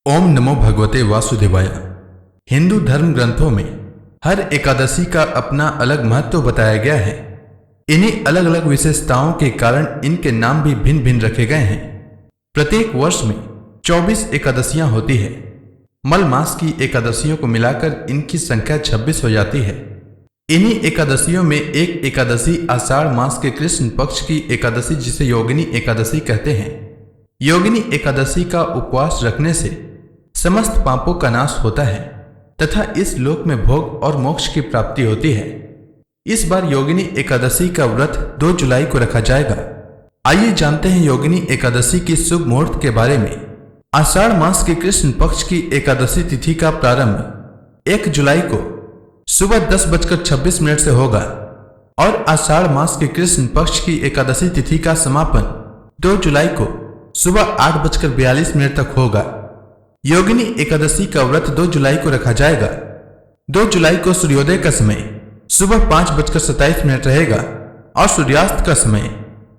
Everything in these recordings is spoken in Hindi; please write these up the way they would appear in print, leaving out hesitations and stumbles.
ओम नमो भगवते वासुदेवाय। हिंदू धर्म ग्रंथों में हर एकादशी का अपना अलग महत्व बताया गया है। इन्हीं अलग अलग विशेषताओं के कारण इनके नाम भी भिन्न भिन्न रखे गए हैं। प्रत्येक वर्ष में 24 एकादशियां होती है। मल मास की एकादशियों को मिलाकर इनकी संख्या 26 हो जाती है। इन्हीं एकादशियों में एक एकादशी आषाढ़ मास के कृष्ण पक्ष की एकादशी, जिसे योगिनी एकादशी कहते हैं। योगिनी एकादशी का उपवास रखने से समस्त पापों का नाश होता है तथा इस लोक में भोग और मोक्ष की प्राप्ति होती है। इस बार योगिनी एकादशी का व्रत 2 जुलाई को रखा जाएगा। आइए जानते हैं योगिनी एकादशी की शुभ मुहूर्त के बारे में। आषाढ़ मास के कृष्ण पक्ष की एकादशी तिथि का प्रारंभ 1 जुलाई को सुबह 10:26 से होगा और आषाढ़ मास के कृष्ण पक्ष की एकादशी तिथि का समापन 2 जुलाई को सुबह 8:42 तक होगा। योगिनी एकादशी का व्रत 2 जुलाई को रखा जाएगा। 2 जुलाई को सूर्योदय का समय सुबह 5:27 रहेगा और सूर्यास्त का समय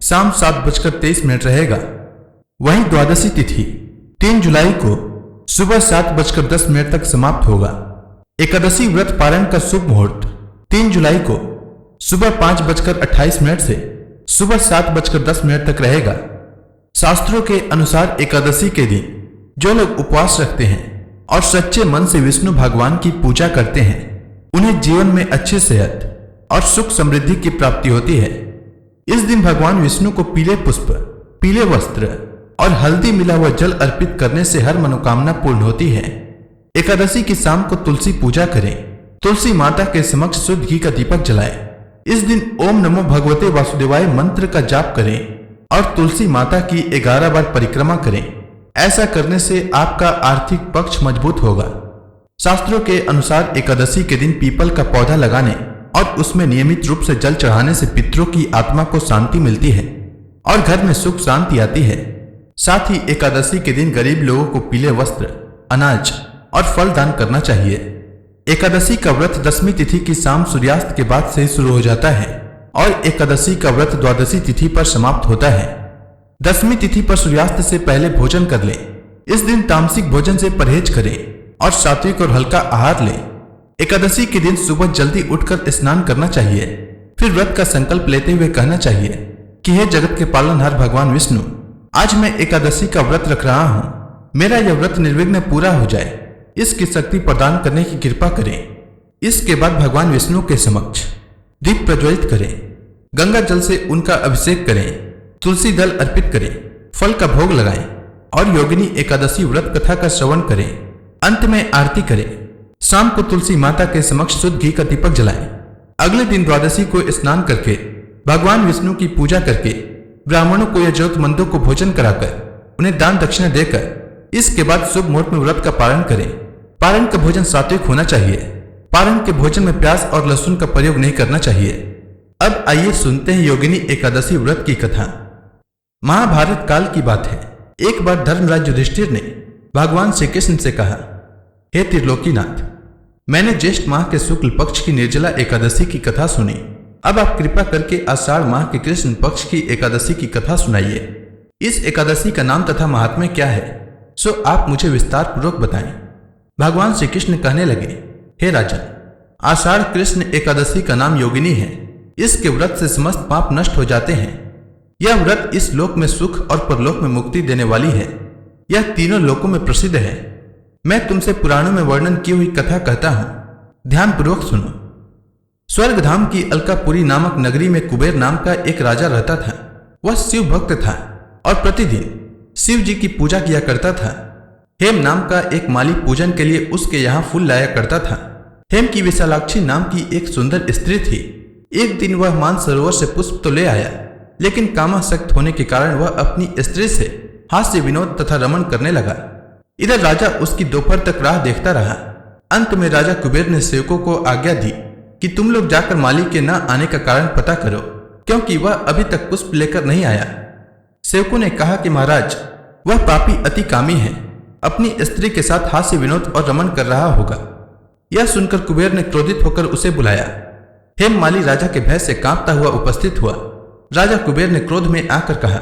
शाम 7:23 रहेगा। वहीं द्वादशी तिथि 3 जुलाई को सुबह 7:10 तक समाप्त होगा। एकादशी व्रत पारण का शुभ मुहूर्त 3 जुलाई को सुबह 5:28 से सुबह 7:10 तक रहेगा। शास्त्रों के अनुसार एकादशी के दिन जो लोग उपवास रखते हैं और सच्चे मन से विष्णु भगवान की पूजा करते हैं, उन्हें जीवन में अच्छी सेहत और सुख समृद्धि की प्राप्ति होती है। इस दिन भगवान विष्णु को पीले पुष्प, पीले वस्त्र और हल्दी मिला हुआ जल अर्पित करने से हर मनोकामना पूर्ण होती है। एकादशी की शाम को तुलसी पूजा करें। तुलसी माता के समक्ष शुद्ध घी का दीपक जलाएं। इस दिन ओम नमो भगवते वासुदेवाय मंत्र का जाप करें और तुलसी माता की 11 बार परिक्रमा करें। ऐसा करने से आपका आर्थिक पक्ष मजबूत होगा। शास्त्रों के अनुसार एकादशी के दिन पीपल का पौधा लगाने और उसमें नियमित रूप से जल चढ़ाने से पितरों की आत्मा को शांति मिलती है और घर में सुख शांति आती है। साथ ही एकादशी के दिन गरीब लोगों को पीले वस्त्र, अनाज और फल दान करना चाहिए। एकादशी का व्रत 10वीं तिथि की शाम सूर्यास्त के बाद से शुरू हो जाता है और एकादशी का व्रत द्वादशी तिथि पर समाप्त होता है। 10वीं तिथि पर सूर्यास्त से पहले भोजन कर लें। इस दिन तामसिक भोजन से परहेज करें और सात्विक और हल्का आहार लें। एकादशी के दिन सुबह जल्दी उठकर स्नान करना चाहिए। फिर व्रत का संकल्प लेते हुए कहना चाहिए कि हे जगत के पालनहार भगवान विष्णु, आज मैं एकादशी का व्रत रख रहा हूँ। मेरा यह व्रत निर्विघ्न पूरा हो जाए, इसकी शक्ति प्रदान करने की कृपा करें। इसके बाद भगवान विष्णु के समक्ष दीप प्रज्वलित करें, गंगा जल से उनका अभिषेक करें, तुलसी दल अर्पित करें, फल का भोग लगाएं और योगिनी एकादशी व्रत कथा का श्रवण करें। अंत में आरती करें। शाम को तुलसी माता के समक्ष शुद्ध घी का दीपक जलाएं। अगले दिन द्वादशी को स्नान करके भगवान विष्णु की पूजा करके ब्राह्मणों को या जरूरतमंदों को भोजन कराकर उन्हें दान दक्षिणा देकर इसके बाद शुभ मुहूर्त में व्रत का पारण करें। पारण का भोजन सात्विक होना चाहिए। पारण के भोजन में प्याज और लहसुन का प्रयोग नहीं करना चाहिए। अब आइए सुनते हैं योगिनी एकादशी व्रत की कथा। महाभारत काल की बात है। एक बार धर्मराज युधिष्ठिर ने भगवान श्री कृष्ण से कहा, हे त्रिलोकीनाथ, मैंने ज्येष्ठ माह के शुक्ल पक्ष की निर्जला एकादशी की कथा सुनी। अब आप कृपा करके आषाढ़ माह के कृष्ण पक्ष की एकादशी की कथा सुनाइए। इस एकादशी का नाम तथा महात्म्य क्या है, सो आप मुझे विस्तार पूर्वक बताएं। भगवान श्री कृष्ण कहने लगे, हे राजन, आषाढ़ कृष्ण एकादशी का नाम योगिनी है। इसके व्रत से समस्त पाप नष्ट हो जाते हैं। यह व्रत इस लोक में सुख और परलोक में मुक्ति देने वाली है। यह तीनों लोकों में प्रसिद्ध है। मैं तुमसे पुराणों में वर्णन की हुई कथा कहता हूं, ध्यान पूर्वक सुनो। स्वर्गधाम की अलकापुरी नामक नगरी में कुबेर नाम का एक राजा रहता था। वह शिव भक्त था और प्रतिदिन शिव जी की पूजा किया करता था। हेम नाम का एक माली पूजन के लिए उसके यहाँ फूल लाया करता था। हेम की विशालाक्षी नाम की एक सुंदर स्त्री थी। एक दिन वह मानसरोवर से पुष्प तो ले आया, लेकिन कामासक्त होने के कारण वह अपनी स्त्री से हास्य विनोद तथा रमण करने लगा। इधर राजा उसकी दोपहर तक राह देखता रहा। अंत में राजा कुबेर ने सेवकों को आज्ञा दी कि तुम लोग जाकर माली के न आने का कारण पता करो, क्योंकि वह अभी तक पुष्प लेकर नहीं आया। सेवकों ने कहा कि महाराज, वह पापी अति कामी है, अपनी स्त्री के साथ हास्य विनोद और रमण कर रहा होगा। यह सुनकर कुबेर ने क्रोधित होकर उसे बुलाया। हेम माली राजा के भय से कांपता हुआ उपस्थित हुआ। राजा कुबेर ने क्रोध में आकर कहा,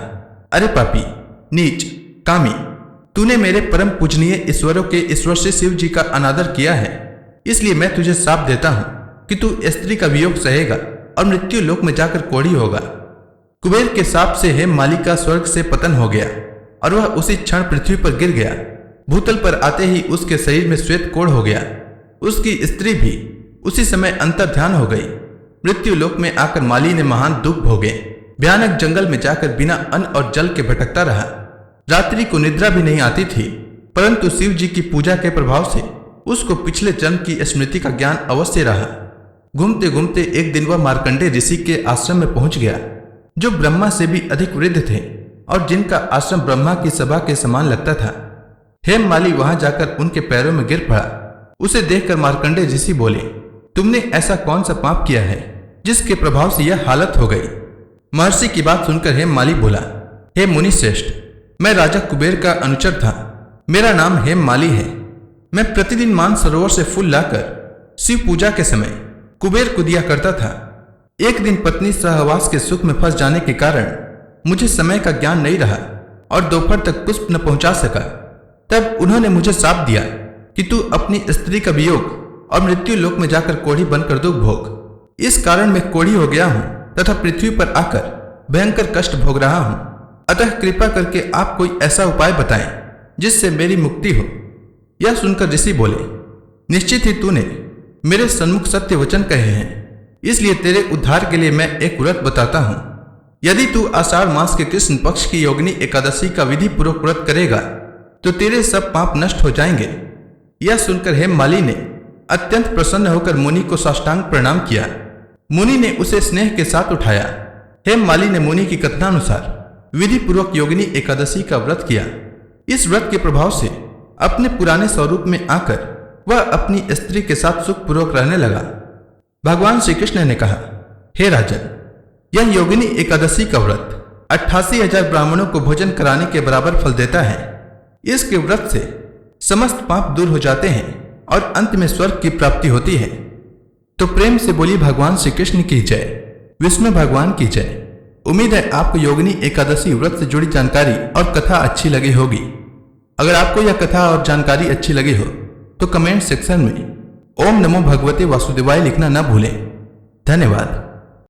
अरे पापी, नीच, कामी, तूने मेरे परम पूजनीय ईश्वरों के ईश्वर से शिव जी का अनादर किया है, इसलिए मैं तुझे श्राप देता हूँ कि तू स्त्री का वियोग सहेगा और मृत्यु लोक में जाकर कोढ़ी होगा। कुबेर के शाप से हेममाली का स्वर्ग से पतन हो गया और वह उसी क्षण पृथ्वी पर गिर गया। भूतल पर आते ही उसके शरीर में श्वेत कोढ़ हो गया। उसकी स्त्री भी उसी समय अंतर्ध्यान हो गई। मृत्यु लोक में आकर माली ने महान दुख भोगे। भयानक जंगल में जाकर बिना अन्न और जल के भटकता रहा। रात्रि को निद्रा भी नहीं आती थी, परंतु शिव जी की पूजा के प्रभाव से उसको पिछले जन्म की स्मृति का ज्ञान अवश्य रहा। घूमते घूमते एक दिन वह मार्कंडेय ऋषि के आश्रम में पहुंच गया, जो ब्रह्मा से भी अधिक वृद्ध थे और जिनका आश्रम ब्रह्मा की सभा के समान लगता था। हेममाली वहां जाकर उनके पैरों में गिर पड़ा। उसे देखकर मार्कंडेय ऋषि बोले, तुमने ऐसा कौन सा पाप किया है जिसके प्रभाव से यह हालत हो गई? महर्षि की बात सुनकर हेममाली बोला, हे मुनि श्रेष्ठ, मैं राजा कुबेर का अनुचर था। मेरा नाम हेममाली है। मैं प्रतिदिन मानसरोवर से फूल लाकर शिव पूजा के समय कुबेर को दिया करता था। एक दिन पत्नी सहवास के सुख में फंस जाने के कारण मुझे समय का ज्ञान नहीं रहा और दोपहर तक पुष्प न पहुंचा सका। तब उन्होंने मुझे शाप दिया कि तू अपनी स्त्री का वियोग और मृत्यु लोक में जाकर कोढ़ी बनकर दुख भोग। इस कारण मैं कोढ़ी हो गया हूं तथा पृथ्वी पर आकर भयंकर कष्ट भोग रहा हूं। अतः कृपा करके आप कोई ऐसा उपाय बताएं जिससे मेरी मुक्ति हो। यह सुनकर ऋषि बोले, निश्चित ही तूने मेरे सन्मुख सत्य वचन कहे हैं, इसलिए तेरे उद्धार के लिए मैं एक व्रत बताता हूं। यदि तू आषाढ़ मास के कृष्ण पक्ष की योगिनी एकादशी का विधि पूर्वक व्रत करेगा तो तेरे सब पाप नष्ट हो जाएंगे। यह सुनकर हेममाली ने अत्यंत प्रसन्न होकर मुनि को साष्टांग प्रणाम किया। मुनि ने उसे स्नेह के साथ उठाया। हेममाली ने मुनि की कथनानुसार विधि पूर्वक योगिनी एकादशी का व्रत किया। इस व्रत के प्रभाव से अपने पुराने स्वरूप में आकर वह अपनी स्त्री के साथ सुखपूर्वक रहने लगा। भगवान श्री कृष्ण ने कहा, हे राजन, यह योगिनी एकादशी का व्रत 88,000 ब्राह्मणों को भोजन कराने के बराबर फल देता है। इसके व्रत से समस्त पाप दूर हो जाते हैं और अंत में स्वर्ग की प्राप्ति होती है। तो प्रेम से बोली भगवान श्री कृष्ण की जय, विष्णु भगवान की जय। उम्मीद है आपको योगिनी एकादशी व्रत से जुड़ी जानकारी और कथा अच्छी लगी होगी। अगर आपको यह कथा और जानकारी अच्छी लगी हो तो कमेंट सेक्शन में ओम नमो भगवते वासुदेवाय लिखना न भूलें। धन्यवाद।